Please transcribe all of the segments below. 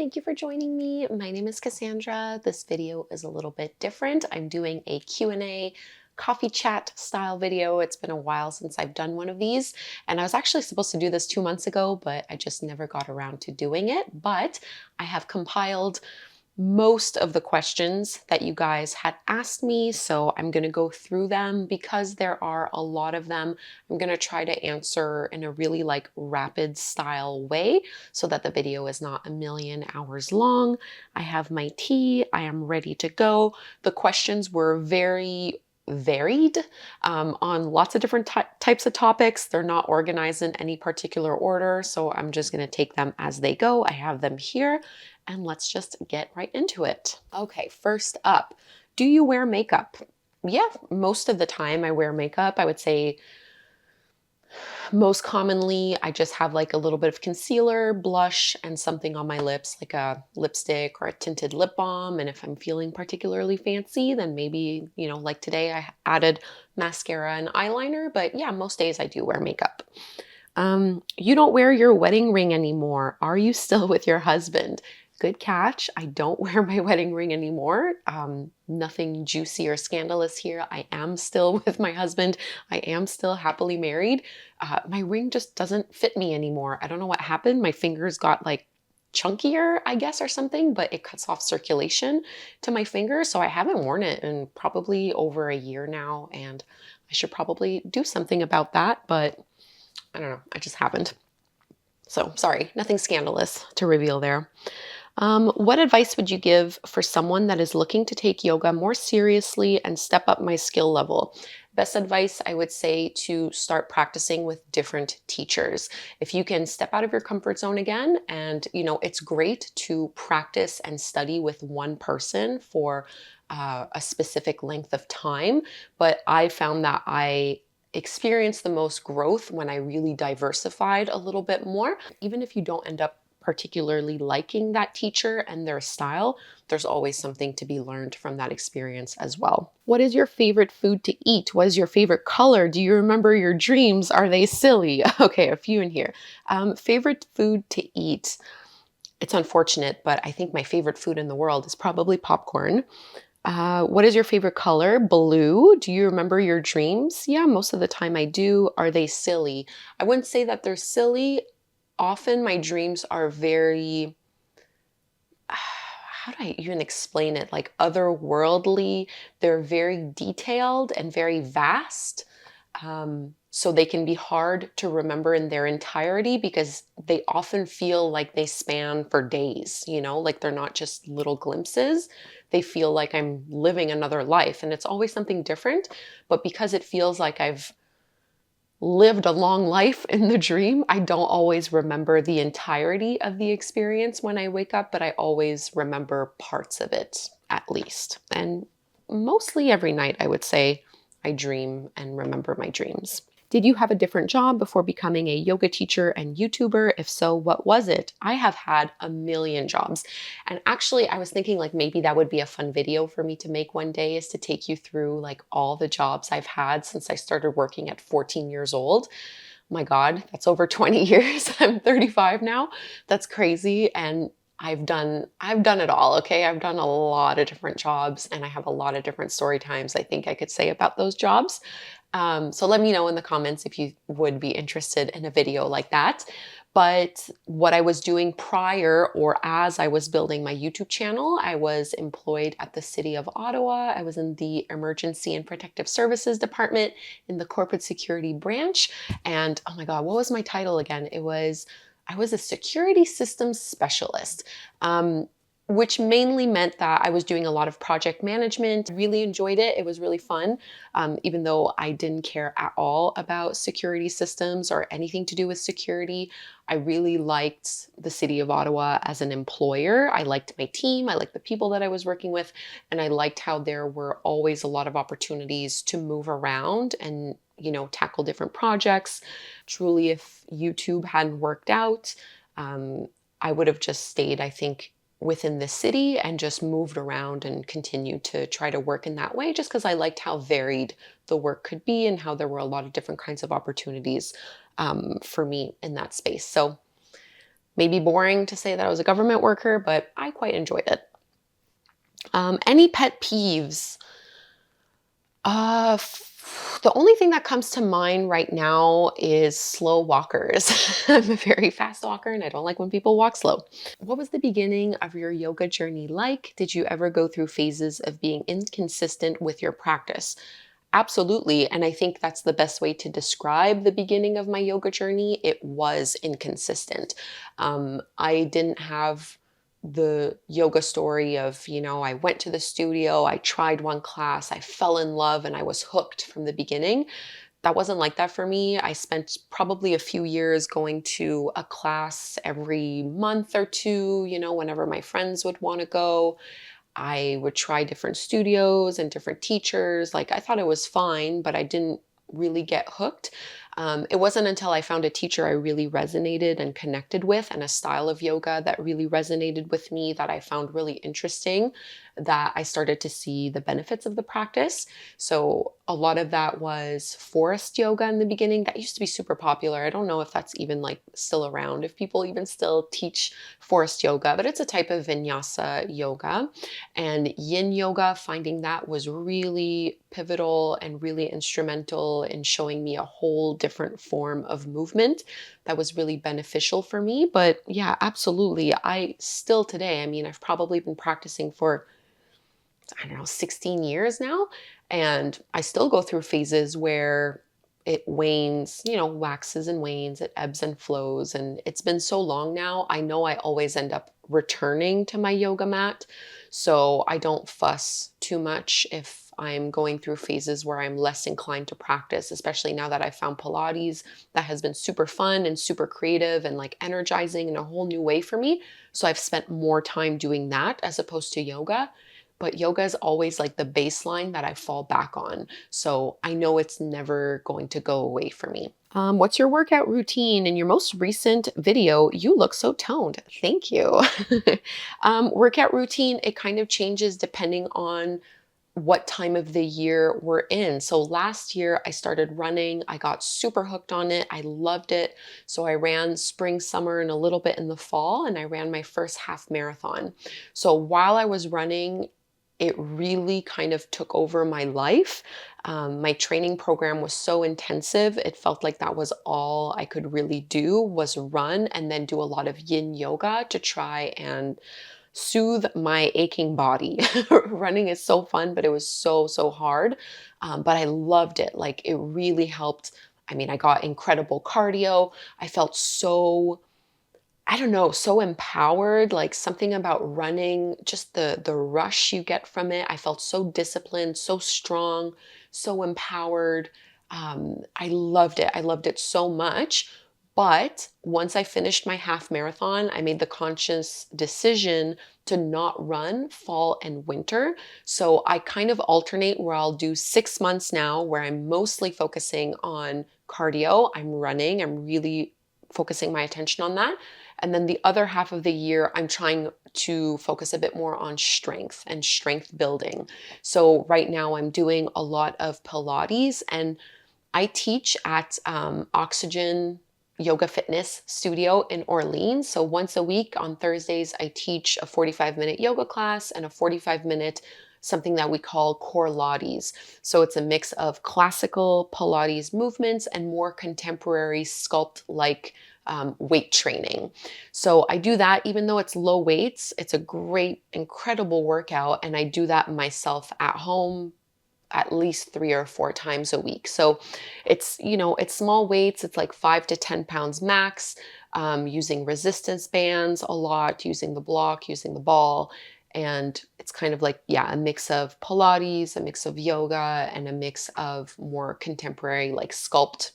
thank you for joining me. My name is Cassandra. This video is a little bit different. I'm doing a Q&A coffee chat style video. It's been a while since I've done one of these, and I was actually supposed to do this 2 months ago, but I just never got around to doing it. But I have compiled most of the questions that you guys had asked me, so I'm going to go through them because there are a lot of them. I'm going to try to answer in a really rapid style way so that the video is not a million hours long. I have my tea. I am ready to go. The questions were very varied on lots of different types of topics. They're not organized in any particular order, so I'm just going to take them as they go. I have them here, and let's just get right into it. Okay, first up, do you wear makeup? Yeah, most of the time I wear makeup. I would say most commonly I just have like a little bit of concealer, blush, and something on my lips, like a lipstick or a tinted lip balm. And if I'm feeling particularly fancy, then maybe, like today I added mascara and eyeliner. But yeah, most days I do wear makeup. You don't wear your wedding ring anymore. Are you still with your husband? Good catch. I don't wear my wedding ring anymore. Nothing juicy or scandalous here. I am still with my husband. I am still happily married. My ring just doesn't fit me anymore. I don't know what happened. My fingers got like chunkier, I guess, or something, but it cuts off circulation to my fingers. So I haven't worn it in probably over a year now, and I should probably do something about that, but I don't know. I just happened. So sorry, nothing scandalous to reveal there. What advice would you give for someone that is looking to take yoga more seriously and step up my skill level? Best advice, I would say, to start practicing with different teachers. If you can step out of your comfort zone again, and it's great to practice and study with one person for a specific length of time, but I found that I experienced the most growth when I really diversified a little bit more. Even if you don't end up particularly liking that teacher and their style, there's always something to be learned from that experience as well. What is your favorite food to eat? What is your favorite color? Do you remember your dreams? Are they silly? Okay, a few in here. Favorite food to eat. It's unfortunate, but I think my favorite food in the world is probably popcorn. What is your favorite color? Blue. Do you remember your dreams? Yeah, most of the time I do. Are they silly? I wouldn't say that they're silly. Often my dreams are very, how do I even explain it? Like otherworldly. They're very detailed and very vast. So they can be hard to remember in their entirety because they often feel like they span for days, like they're not just little glimpses. They feel like I'm living another life, and it's always something different. But because it feels like I've lived a long life in the dream, I don't always remember the entirety of the experience when I wake up, but I always remember parts of it at least. And mostly every night, I would say, I dream and remember my dreams. Did you have a different job before becoming a yoga teacher and YouTuber? If so, what was it? I have had a million jobs. And actually, I was thinking like maybe that would be a fun video for me to make one day, is to take you through like all the jobs I've had since I started working at 14 years old. My God, that's over 20 years. I'm 35 now. That's crazy. And I've done it all, okay? I've done a lot of different jobs, and I have a lot of different story times I think I could say about those jobs. So let me know in the comments if you would be interested in a video like that. But what I was doing prior, or as I was building my YouTube channel, I was employed at the City of Ottawa. I was in the Emergency and Protective Services Department in the Corporate Security Branch. And oh my God, what was my title again? I was a security systems specialist. Which mainly meant that I was doing a lot of project management. Really enjoyed it. It was really fun. Even though I didn't care at all about security systems or anything to do with security, I really liked the City of Ottawa as an employer. I liked my team. I liked the people that I was working with. And I liked how there were always a lot of opportunities to move around and tackle different projects. Truly, if YouTube hadn't worked out, I would have just stayed, I think, within the city and just moved around and continued to try to work in that way, just because I liked how varied the work could be and how there were a lot of different kinds of opportunities for me in that space. So Maybe boring to say that I was a government worker, but I quite enjoyed it. Any pet peeves? The only thing that comes to mind right now is slow walkers. I'm a very fast walker and I don't like when people walk slow. What was the beginning of your yoga journey like? Did you ever go through phases of being inconsistent with your practice? Absolutely. And I think that's the best way to describe the beginning of my yoga journey. It was inconsistent. I didn't have the yoga story of, I went to the studio, I tried one class, I fell in love, and I was hooked from the beginning. That wasn't like that for me. I spent probably a few years going to a class every month or two, whenever my friends would want to go. I would try different studios and different teachers. Like I thought it was fine, but I didn't really get hooked. It wasn't until I found a teacher I really resonated and connected with, and a style of yoga that really resonated with me that I found really interesting, that I started to see the benefits of the practice. So a lot of that was forest yoga in the beginning. That used to be super popular. I don't know if that's even like still around, if people even still teach forest yoga, but it's a type of vinyasa yoga. And yin yoga, finding that was really pivotal and really instrumental in showing me a whole different form of movement that was really beneficial for me. But yeah, absolutely. I still today, I mean, I've probably been practicing for, I don't know, 16 years now. And I still go through phases where it wanes, waxes and wanes, it ebbs and flows. And it's been so long now. I know I always end up returning to my yoga mat. So I don't fuss too much if I'm going through phases where I'm less inclined to practice, especially now that I found Pilates. That has been super fun and super creative and like energizing in a whole new way for me. So I've spent more time doing that as opposed to yoga. But yoga is always like the baseline that I fall back on. So I know it's never going to go away for me. What's your workout routine? In your most recent video, you look so toned. Thank you. Workout routine, it kind of changes depending on what time of the year we're in. So last year I started running. I got super hooked on it. I loved it. So I ran spring, summer, and a little bit in the fall, and I ran my first half marathon. So while I was running, it really kind of took over my life. My training program was so intensive. It felt like that was all I could really do, was run and then do a lot of yin yoga to try and soothe my aching body. Running is so fun, but it was so, so hard. But I loved it. Like it really helped. I mean, I got incredible cardio. I felt so, I don't know, so empowered, like something about running, just the rush you get from it. I felt so disciplined, so strong, so empowered. I loved it. I loved it so much. But once I finished my half marathon, I made the conscious decision to not run fall and winter. So I kind of alternate where I'll do 6 months now where I'm mostly focusing on cardio. I'm running. I'm really focusing my attention on that. And then the other half of the year, I'm trying to focus a bit more on strength and strength building. So right now I'm doing a lot of Pilates, and I teach at Oxygen Yoga Fitness Studio in Orleans. So once a week on Thursdays, I teach a 45-minute yoga class and a 45-minute something that we call core Pilates. So it's a mix of classical Pilates movements and more contemporary sculpt-like weight training. So I do that even though it's low weights. It's a great, incredible workout, and I do that myself at home at least 3 or 4 times a week. So it's small weights. It's like 5 to 10 pounds max, using resistance bands a lot, using the block, using the ball. And it's kind of like, yeah, a mix of Pilates, a mix of yoga, and a mix of more contemporary, like sculpt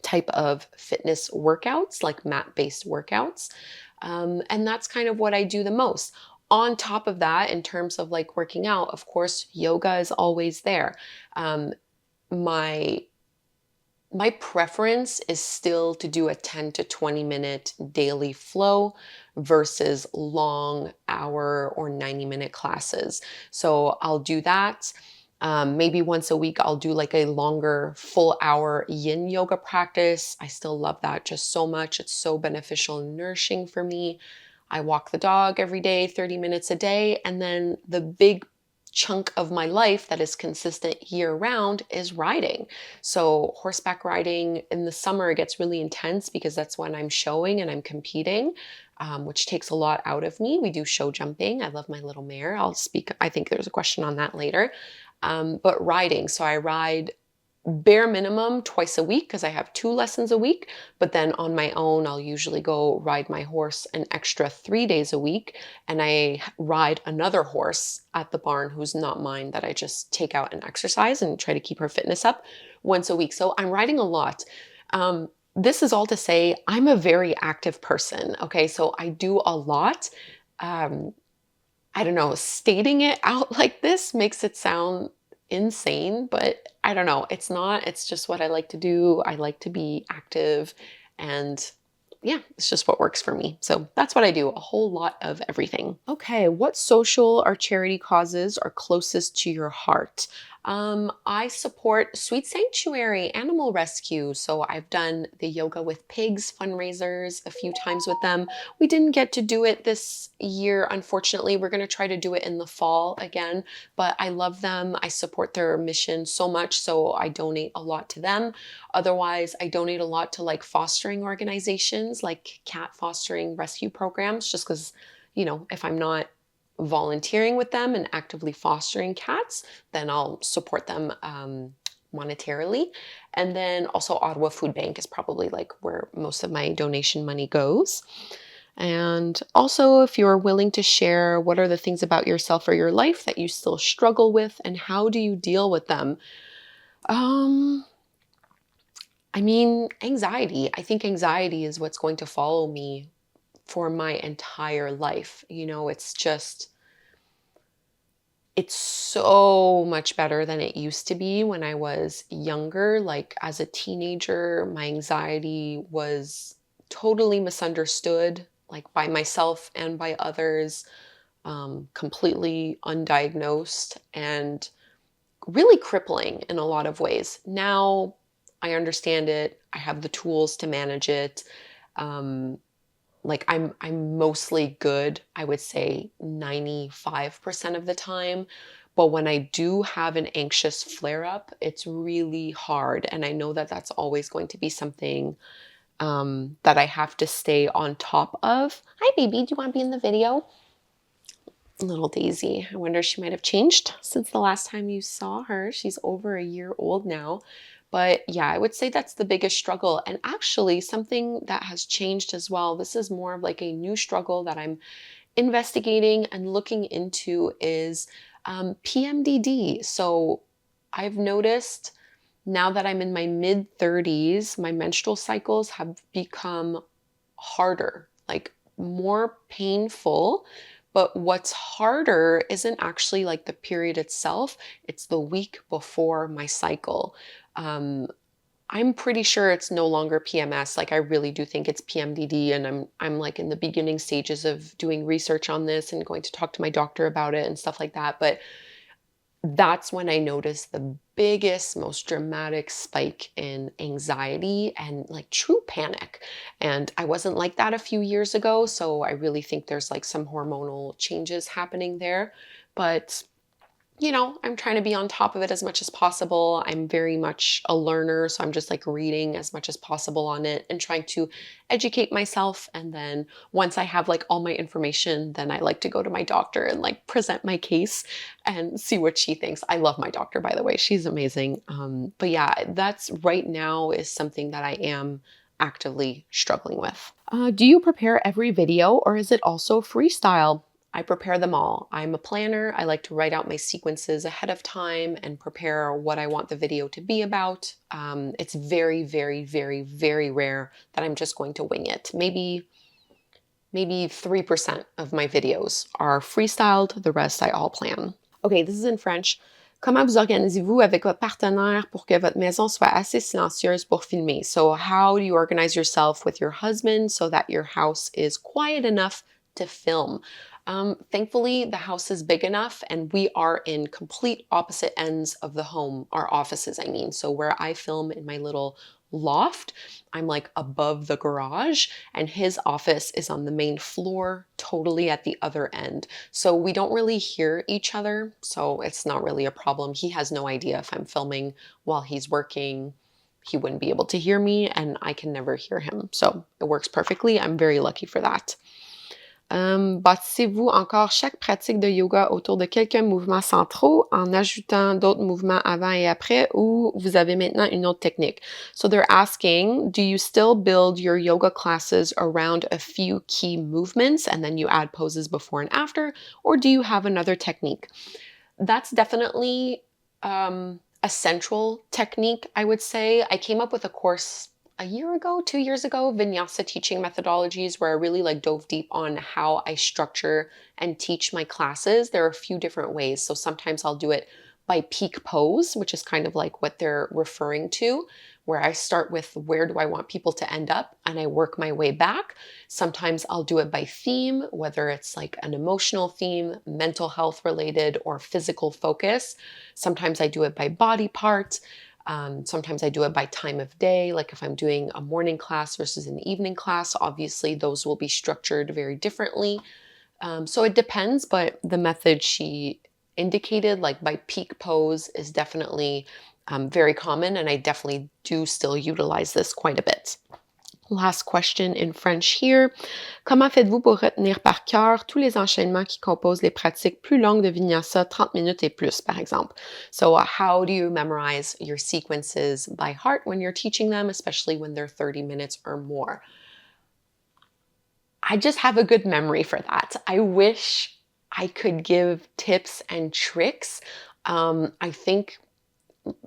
type of fitness workouts, like mat-based workouts. And that's kind of what I do the most. On top of that, in terms of like working out, of course, yoga is always there. Um, my my preference is still to do a 10 to 20 minute daily flow versus long hour or 90-minute classes. So I'll do that. Maybe once a week, I'll do like a longer full hour yin yoga practice. I still love that just so much. It's so beneficial and nourishing for me. I walk the dog every day, 30 minutes a day. And then the big chunk of my life that is consistent year round is riding. So, horseback riding in the summer gets really intense because that's when I'm showing and I'm competing. Which takes a lot out of me. We do show jumping. I love my little mare. I'll speak, I think there's a question on that later. But riding, so I ride bare minimum twice a week because I have 2 lessons a week. But then on my own, I'll usually go ride my horse an extra 3 days a week. And I ride another horse at the barn who's not mine that I just take out and exercise and try to keep her fitness up once a week. So I'm riding a lot. This is all to say I'm a very active person. Okay, so I do a lot. Um, I don't know, stating it out like this makes it sound insane, but I don't know. It's not. It's just what I like to do. I like to be active and yeah, it's just what works for me. So that's what I do, a whole lot of everything. Okay, what social or charity causes are closest to your heart? I support Sweet Sanctuary Animal Rescue. So I've done the Yoga with Pigs fundraisers a few times with them. We didn't get to do it this year, unfortunately. We're going to try to do it in the fall again, but I love them. I support their mission so much, so I donate a lot to them. Otherwise, I donate a lot to like fostering organizations, like cat fostering rescue programs, just because, if I'm not volunteering with them and actively fostering cats, then I'll support them monetarily. And then also Ottawa Food Bank is probably like where most of my donation money goes. And also, if you're willing to share, what are the things about yourself or your life that you still struggle with, and how do you deal with them? Um, Anxiety. I think anxiety is what's going to follow me for my entire life. It's so much better than it used to be when I was younger. Like as a teenager, my anxiety was totally misunderstood, like by myself and by others, completely undiagnosed and really crippling in a lot of ways. Now I understand it. I have the tools to manage it. Um, like I'm mostly good, I would say 95% of the time. But when I do have an anxious flare up, it's really hard. And I know that that's always going to be something that I have to stay on top of. Hi, baby. Do you want to be in the video? Little Daisy. I wonder if she might have changed since the last time you saw her. She's over a year old now. But yeah, I would say that's the biggest struggle. And actually, something that has changed as well, this is more of like a new struggle that I'm investigating and looking into is PMDD. So I've noticed now that I'm in my mid 30s, my menstrual cycles have become harder, like more painful. But what's harder isn't actually like the period itself, it's the week before my cycle. Um, I'm pretty sure it's no longer PMS. Like I really do think it's PMDD, and I'm like in the beginning stages of doing research on this and going to talk to my doctor about it and stuff like that. But that's when I noticed the biggest, most dramatic spike in anxiety and like true panic. And I wasn't like that a few years ago. So I really think there's like some hormonal changes happening there. But I'm trying to be on top of it as much as possible. I'm very much a learner, so I'm just like reading as much as possible on it and trying to educate myself. And then once I have like all my information, then I like to go to my doctor and like present my case and see what she thinks. I love my doctor, by the way. She's amazing. But yeah, that's right now is something that I am actively struggling with. Do you prepare every video or is it also freestyle? I prepare them all. I'm a planner. I like to write out my sequences ahead of time and prepare what I want the video to be about. It's very, very, very, very rare that I'm just going to wing it. Maybe 3% of my videos are freestyled. The rest I all plan. Okay, this is in French. Comment vous organisez-vous avec votre partenaire pour que votre maison soit assez silencieuse pour filmer? So how do you organize yourself with your husband so that your house is quiet enough to film. Thankfully, the house is big enough and we are in complete opposite ends of the home, our offices, I mean. So where I film in my little loft, I'm like above the garage, and his office is on the main floor, totally at the other end. So we don't really hear each other. So it's not really a problem. He has no idea if I'm filming while he's working. He wouldn't be able to hear me, and I can never hear him. So it works perfectly. I'm very lucky for that. Bâtissez-vous encore chaque pratique de yoga autour de quelques mouvements centraux en ajoutant d'autres mouvements avant et après, ou vous avez maintenant une autre technique? So they're asking, do you still build your yoga classes around a few key movements and then you add poses before and after, or do you have another technique? That's definitely a central technique, I would say. I came up with a course a year ago, 2 years ago, vinyasa teaching methodologies, where I really like dove deep on how I structure and teach my classes. There are a few different ways. So sometimes I'll do it by peak pose, which is kind of like what they're referring to, where I start with where do I want people to end up and I work my way back. Sometimes I'll do it by theme, whether it's like an emotional theme, mental health related, or physical focus. Sometimes I do it by body part. Sometimes I do it by time of day, like if I'm doing a morning class versus an evening class, obviously those will be structured very differently. So it depends, but the method she indicated, like by peak pose, is definitely very common, and I definitely do still utilize this quite a bit. Last question in French here. Comment faites-vous pour retenir par cœur tous les enchaînements qui composent les pratiques plus longues de vinyasa, 30 minutes et plus, par exemple? So how do you memorize your sequences by heart when you're teaching them, especially when they're 30 minutes or more? I just have a good memory for that. I wish I could give tips and tricks. I think,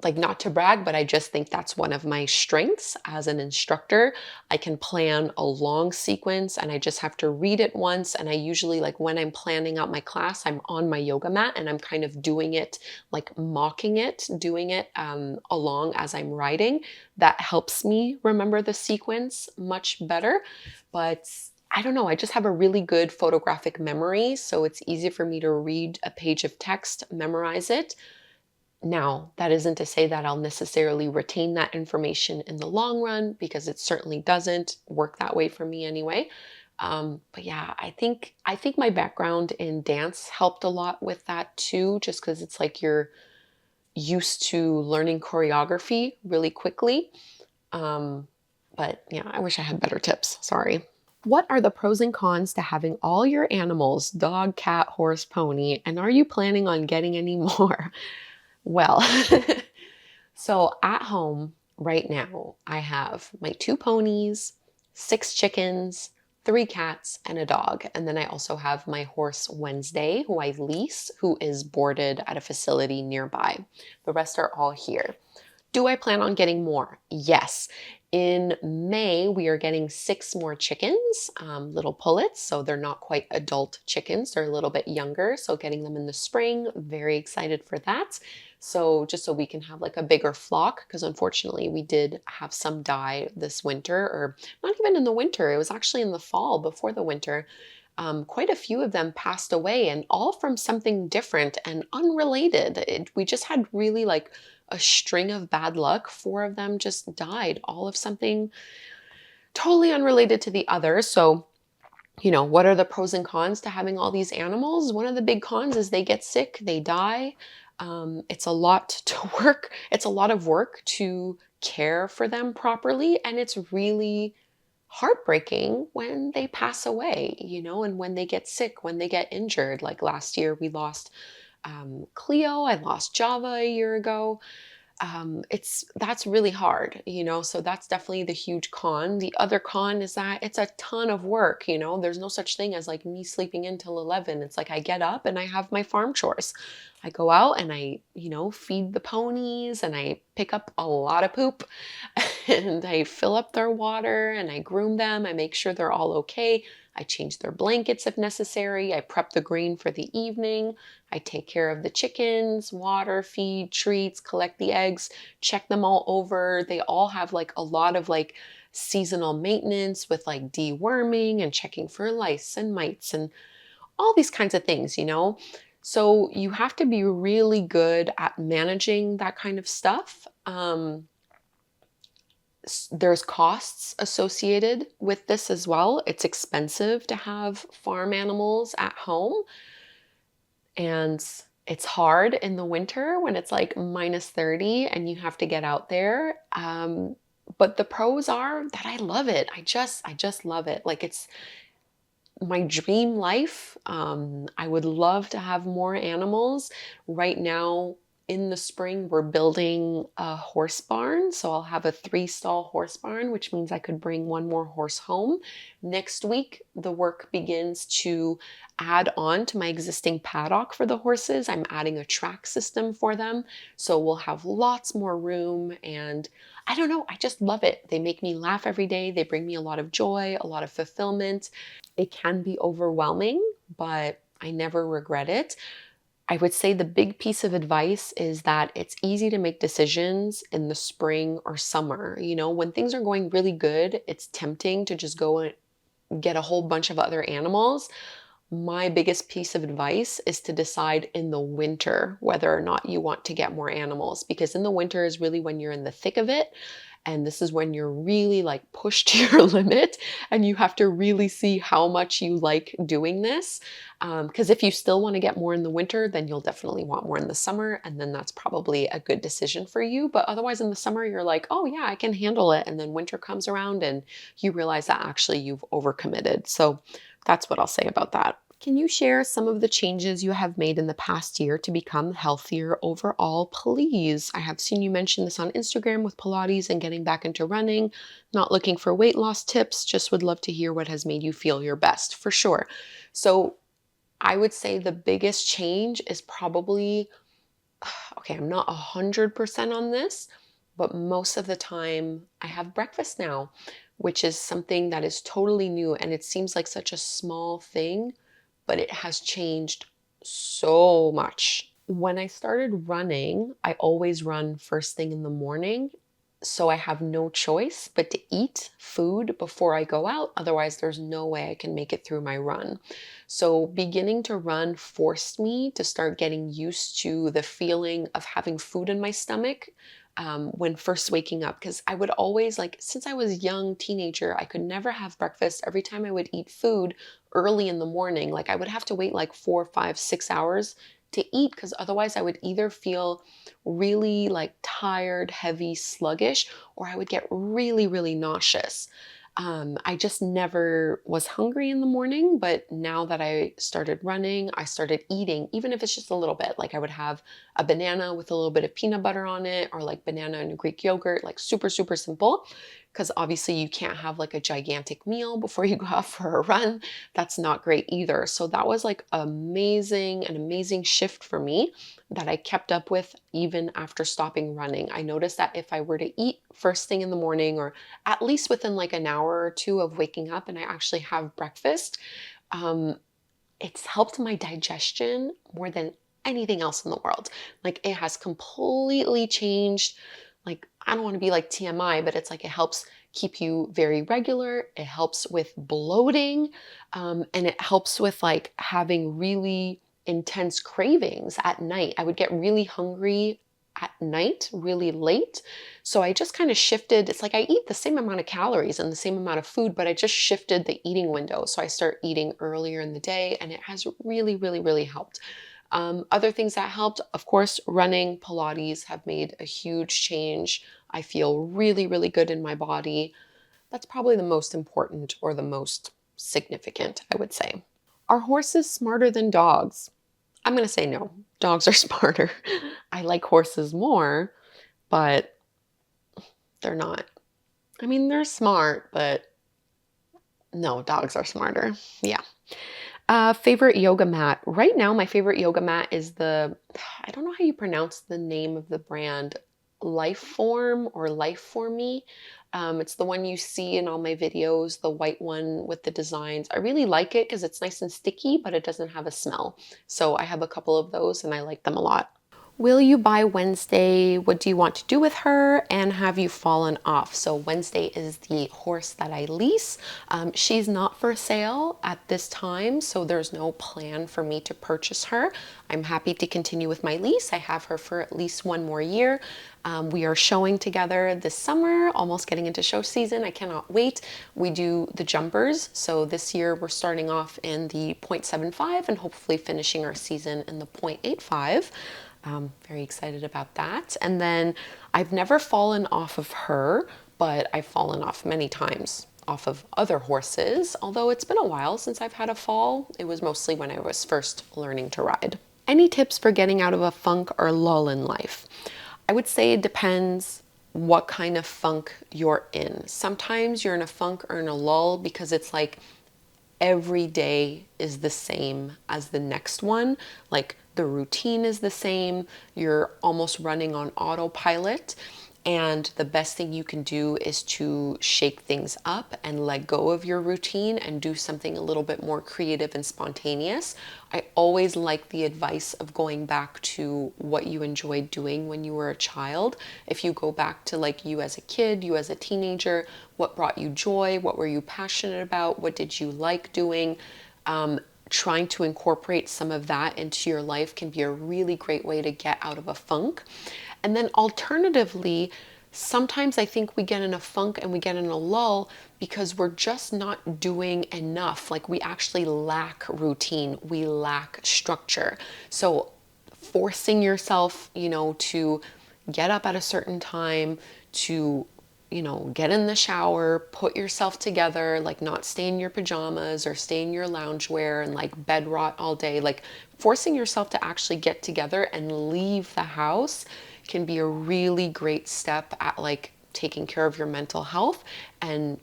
like, not to brag, but I just think that's one of my strengths as an instructor. I can plan a long sequence and I just have to read it once. And I usually, like, when I'm planning out my class, I'm on my yoga mat and I'm kind of doing it, like mocking it, doing it along as I'm writing. That helps me remember the sequence much better. But I don't know, I just have a really good photographic memory. So it's easy for me to read a page of text, memorize it. Now, that isn't to say that I'll necessarily retain that information in the long run, because it certainly doesn't work that way for me anyway. But yeah, I think my background in dance helped a lot with that too, just because it's like you're used to learning choreography really quickly. But yeah, I wish I had better tips. Sorry. What are the pros and cons to having all your animals, dog, cat, horse, pony, and are you planning on getting any more? Well, so at home right now, I have my 2 ponies, 6 chickens, 3 cats, and a dog. And then I also have my horse Wednesday, who I lease, who is boarded at a facility nearby. The rest are all here. Do I plan on getting more? Yes. In May, we are getting 6 more chickens, little pullets. So they're not quite adult chickens. They're a little bit younger. So getting them in the spring, very excited for that. So just so we can have like a bigger flock, because unfortunately we did have some die this winter, or not even in the winter. It was actually in the fall before the winter. Quite a few of them passed away, and all from something different and unrelated. We just had really like a string of bad luck. 4 of them just died, all of something totally unrelated to the other. So, what are the pros and cons to having all these animals? One of the big cons is they get sick, they die. It's a lot to work. It's a lot of work to care for them properly. And it's really heartbreaking when they pass away, and when they get sick, when they get injured. Like last year, we lost Cleo. I lost Java a year ago. That's really hard, so that's definitely the huge con. The other con is that it's a ton of work. There's no such thing as like me sleeping in till 11. It's like I get up and I have my farm chores. I go out and I feed the ponies, and I pick up a lot of poop and I fill up their water and I groom them. I make sure they're all okay. I change their blankets if necessary. I prep the grain for the evening. I take care of the chickens, water, feed, treats, collect the eggs, check them all over. They all have like a lot of like seasonal maintenance with like deworming and checking for lice and mites and all these kinds of things, you know? So you have to be really good at managing that kind of stuff. There's costs associated with this as well. It's expensive to have farm animals at home, and it's hard in the winter when it's like -30 and you have to get out there. But the pros are that I love it. I just love it. Like it's my dream life. I would love to have more animals. Right now, in the spring, we're building a horse barn. So I'll have a 3-stall horse barn, which means I could bring one more horse home. Next week, the work begins to add on to my existing paddock for the horses. I'm adding a track system for them. So we'll have lots more room. And I don't know, I just love it. They make me laugh every day. They bring me a lot of joy, a lot of fulfillment. It can be overwhelming, but I never regret it. I would say the big piece of advice is that it's easy to make decisions in the spring or summer. You know, when things are going really good, it's tempting to just go and get a whole bunch of other animals. My biggest piece of advice is to decide in the winter whether or not you want to get more animals, because in the winter is really when you're in the thick of it. And this is when you're really like pushed to your limit and you have to really see how much you like doing this. Because if you still want to get more in the winter, then you'll definitely want more in the summer. And then that's probably a good decision for you. But otherwise, in the summer, you're like, oh, yeah, I can handle it. And then winter comes around and you realize that actually you've overcommitted. So that's what I'll say about that. Can you share some of the changes you have made in the past year to become healthier overall, please? I have seen you mention this on Instagram with Pilates and getting back into running. Not looking for weight loss tips, just would love to hear what has made you feel your best, for sure. So I would say the biggest change is probably, okay, I'm not 100% on this, but most of the time I have breakfast now, which is something that is totally new. And it seems like such a small thing, but it has changed so much. When I started running, I always run first thing in the morning. So I have no choice but to eat food before I go out. Otherwise, there's no way I can make it through my run. So beginning to run forced me to start getting used to the feeling of having food in my stomach when first waking up. Because I would always, like, since I was a young teenager, I could never have breakfast. Every time I would eat food early in the morning, like I would have to wait like 4, 5, 6 hours to eat, because otherwise I would either feel really like tired, heavy, sluggish, or I would get really, really nauseous. I just never was hungry in the morning, but now that I started running, I started eating, even if it's just a little bit. Like I would have a banana with a little bit of peanut butter on it, or like banana and Greek yogurt, like super, super simple. Because obviously you can't have like a gigantic meal before you go out for a run. That's not great either. So that was like an amazing shift for me that I kept up with even after stopping running. I noticed that if I were to eat first thing in the morning, or at least within like an hour or two of waking up, and I actually have breakfast, um, it's helped my digestion more than anything else in the world. Like it has completely changed. Like I don't want to be like TMI, but it's like it helps keep you very regular. It helps with bloating, and it helps with like having really intense cravings at night. I would get really hungry at night, really late. So I just kind of shifted. It's like I eat the same amount of calories and the same amount of food, but I just shifted the eating window. So I start eating earlier in the day, and it has really, really, really helped. Other things that helped, of course, running, Pilates have made a huge change. I feel really, really good in my body. That's probably the most important or the most significant, I would say. Are horses smarter than dogs? I'm going to say no. Dogs are smarter. I like horses more, but they're not. I mean, they're smart, but no, dogs are smarter. Yeah. Favorite yoga mat. Right now, my favorite yoga mat is I don't know how you pronounce the name of the brand, Lifeform or Life For Me. It's the one you see in all my videos, the white one with the designs. I really like it because it's nice and sticky, but it doesn't have a smell. So I have a couple of those and I like them a lot. Will you buy Wednesday? What do you want to do with her? And have you fallen off? So Wednesday is the horse that I lease. She's not for sale at this time, so there's no plan for me to purchase her. I'm happy to continue with my lease. I have her for at least one more year. We are showing together this summer, almost getting into show season. I cannot wait. We do the jumpers. So this year we're starting off in the 0.75 and hopefully finishing our season in the 0.85. Very excited about that. And then I've never fallen off of her, but I've fallen off many times off of other horses, although it's been a while since I've had a fall. It was mostly when I was first learning to ride. Any tips for getting out of a funk or lull in life? I would say it depends what kind of funk you're in. Sometimes you're in a funk or in a lull because it's like every day is the same as the next one. Like the routine is the same. You're almost running on autopilot. And the best thing you can do is to shake things up and let go of your routine and do something a little bit more creative and spontaneous. I always like the advice of going back to what you enjoyed doing when you were a child. If you go back to like you as a kid, you as a teenager, what brought you joy? What were you passionate about? What did you like doing? Trying to incorporate some of that into your life can be a really great way to get out of a funk. And then alternatively, sometimes I think we get in a funk and we get in a lull because we're just not doing enough. Like we actually lack routine, we lack structure. So forcing yourself, to get up at a certain time, to get in the shower, put yourself together, like not stay in your pajamas or stay in your loungewear and like bed rot all day. Like forcing yourself to actually get together and leave the house can be a really great step at like taking care of your mental health and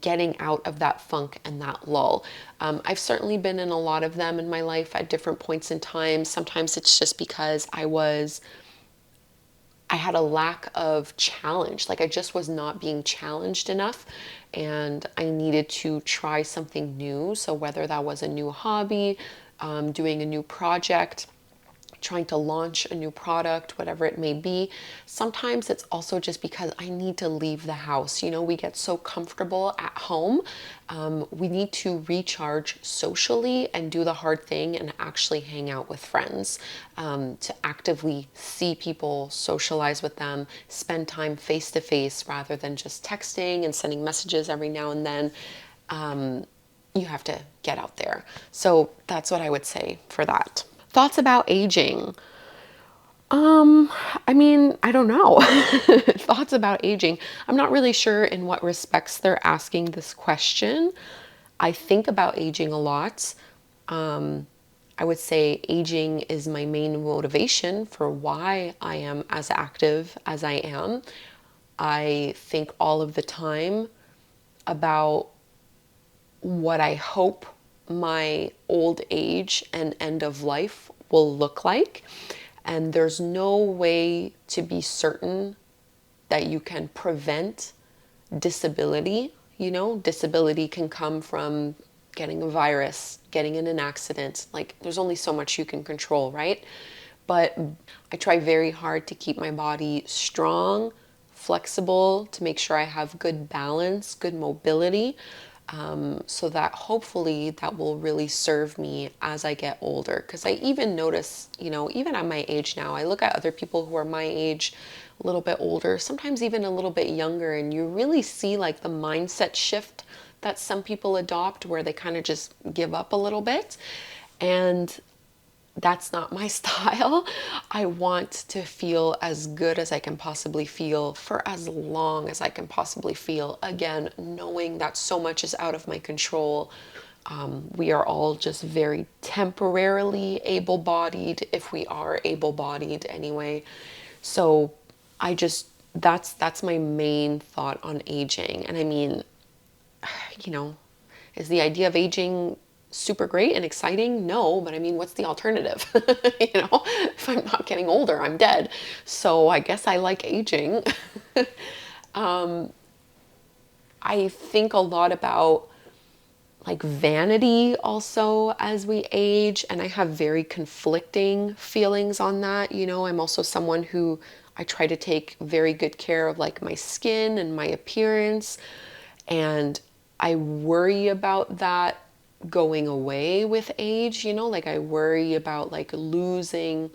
getting out of that funk and that lull. I've certainly been in a lot of them in my life at different points in time. Sometimes it's just because I had a lack of challenge. Like I just was not being challenged enough and I needed to try something new. So whether that was a new hobby, doing a new project, trying to launch a new product, whatever it may be. Sometimes it's also just because I need to leave the house. We get so comfortable at home. We need to recharge socially and do the hard thing and actually hang out with friends, to actively see people, socialize with them, spend time face to face rather than just texting and sending messages every now and then. You have to get out there. So that's what I would say for that. Thoughts about aging? I don't know. Thoughts about aging. I'm not really sure in what respects they're asking this question. I think about aging a lot. I would say aging is my main motivation for why I am as active as I am. I think all of the time about what I hope my old age and end of life will look like. And there's no way to be certain that you can prevent disability. Disability can come from getting a virus, getting in an accident. Like there's only so much you can control, right? But I try very hard to keep my body strong, flexible, to make sure I have good balance, good mobility. So that hopefully that will really serve me as I get older. Because I even notice, even at my age now, I look at other people who are my age, a little bit older, sometimes even a little bit younger, and you really see like the mindset shift that some people adopt where they kind of just give up a little bit. And that's not my style. I want to feel as good as I can possibly feel for as long as I can possibly feel. Again, knowing that so much is out of my control. We are all just very temporarily able-bodied, if we are able-bodied anyway. So that's my main thought on aging. And I mean, is the idea of aging super great and exciting? No, but I mean, what's the alternative? If I'm not getting older, I'm dead. So I guess I like aging. I think a lot about like vanity also as we age, and I have very conflicting feelings on that. You know, I'm also someone who I try to take very good care of like my skin and my appearance, and I worry about that going away with age, you know, like I worry about like losing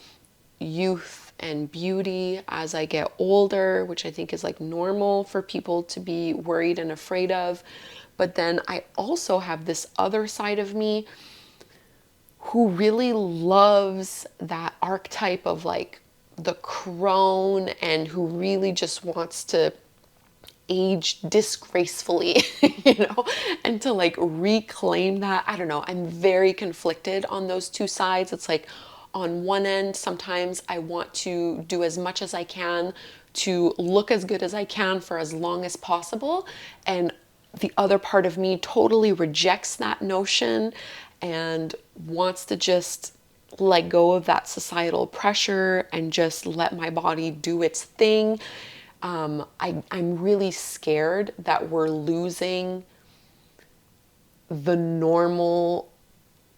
youth and beauty as I get older, which I think is like normal for people to be worried and afraid of. But then I also have this other side of me who really loves that archetype of like the crone and who really just wants to age disgracefully, you know, and to like reclaim that. I don't know. I'm very conflicted on those two sides. It's like on one end, sometimes I want to do as much as I can to look as good as I can for as long as possible. And the other part of me totally rejects that notion and wants to just let go of that societal pressure and just let my body do its thing. I'm really scared that we're losing the normal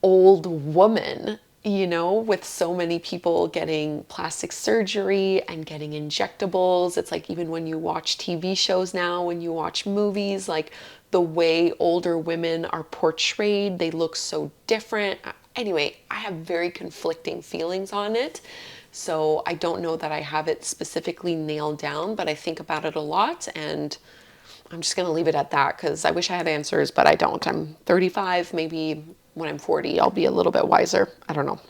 old woman, you know, with so many people getting plastic surgery and getting injectables. It's like even when you watch TV shows now, when you watch movies, like the way older women are portrayed, they look so different. Anyway, I have very conflicting feelings on it. So I don't know that I have it specifically nailed down, but I think about it a lot, and I'm just going to leave it at that because I wish I had answers, but I don't. I'm 35. Maybe when I'm 40, I'll be a little bit wiser. I don't know.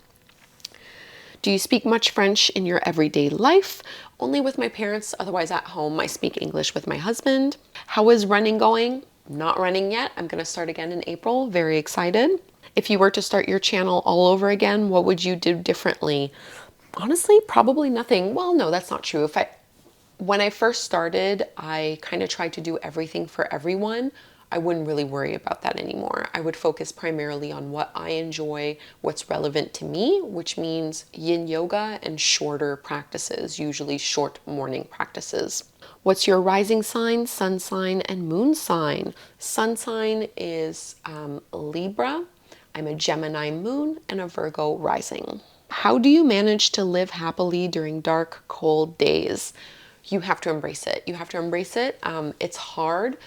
Do you speak much French in your everyday life? Only with my parents. Otherwise, at home, I speak English with my husband. How is running going? Not running yet. I'm going to start again in April. Very excited. If you were to start your channel all over again, what would you do differently? Honestly, probably nothing. Well, no, that's not true. When I first started, I kind of tried to do everything for everyone. I wouldn't really worry about that anymore. I would focus primarily on what I enjoy, what's relevant to me, which means yin yoga and shorter practices, usually short morning practices. What's your rising sign, sun sign, and moon sign? Sun sign is Libra. I'm a Gemini moon and a Virgo rising. How do you manage to live happily during dark, cold days? You have to embrace it. You have to embrace it. It's hard.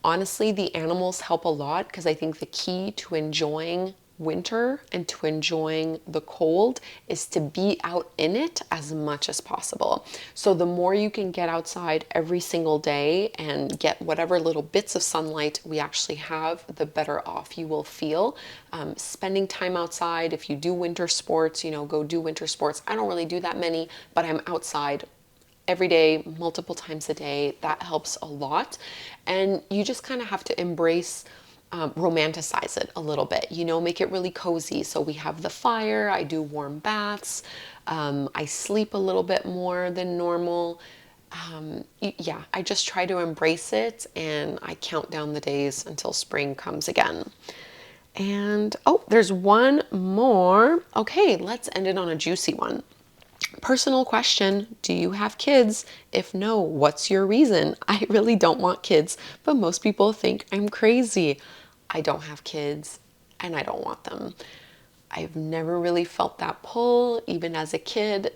Honestly, the animals help a lot because I think the key to enjoying winter and to enjoying the cold is to be out in it as much as possible. So the more you can get outside every single day and get whatever little bits of sunlight we actually have, the better off you will feel. Spending time outside, if you do winter sports, you know, go do winter sports. I don't really do that many, but I'm outside every day, multiple times a day. That helps a lot. And you just kind of have to embrace, romanticize it a little bit, you know, make it really cozy. So we have the fire, I do warm baths, I sleep a little bit more than normal. Yeah, I just try to embrace it and I count down the days until spring comes again. And oh, there's one more. Okay, let's end it on a juicy one. Personal question, do you have kids? If no, what's your reason? I really don't want kids, but most people think I'm crazy. I don't have kids and I don't want them. I've never really felt that pull. Even as a kid,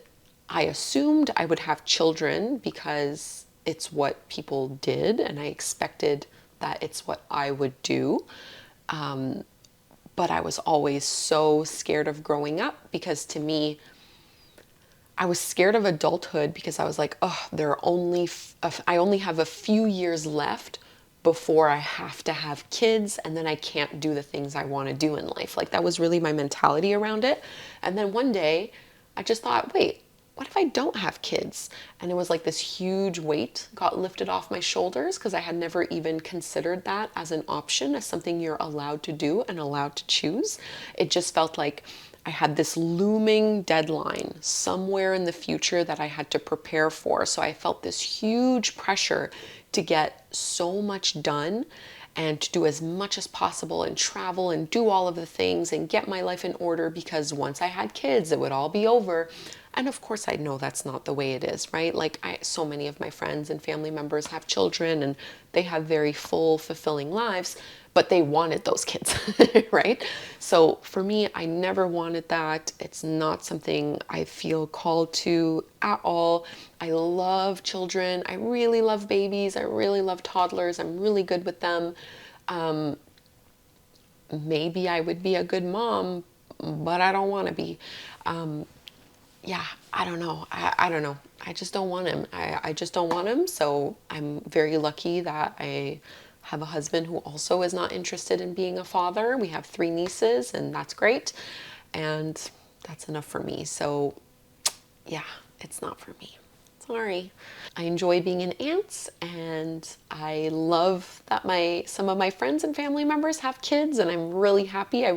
I assumed I would have children because it's what people did and I expected that it's what I would do. But I was always so scared of growing up because to me, I was scared of adulthood because I was like, oh, I only have a few years left before I have to have kids and then I can't do the things I want to do in life. Like that was really my mentality around it. And then one day I just thought, wait, what if I don't have kids? And it was like this huge weight got lifted off my shoulders because I had never even considered that as an option, as something you're allowed to do and allowed to choose. It just felt like I had this looming deadline somewhere in the future that I had to prepare for. So I felt this huge pressure to get so much done and to do as much as possible and travel and do all of the things and get my life in order because once I had kids, it would all be over. And of course, I know that's not the way it is, right? Like so many of my friends and family members have children and they have very full, fulfilling lives. but they wanted those kids, right? So for me, I never wanted that. It's not something I feel called to at all. I love children. I really love babies. I really love toddlers. I'm really good with them. Maybe I would be a good mom, but I don't want to be. Yeah, I don't know. I don't know. I just don't want him. I just don't want him. So I'm very lucky that I have a husband who also is not interested in being a father. We have 3 nieces, and that's great. And that's enough for me. So yeah, it's not for me. Sorry. I enjoy being an aunt, and I love that some of my friends and family members have kids, and I'm really happy. I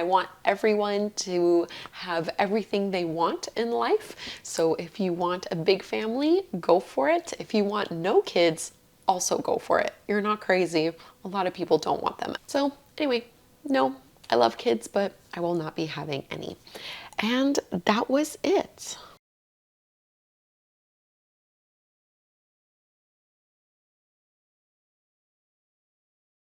want everyone to have everything they want in life. So if you want a big family, go for it. If you want no kids, also go for it. You're not crazy. A lot of people don't want them. So anyway, no, I love kids, but I will not be having any. And that was it.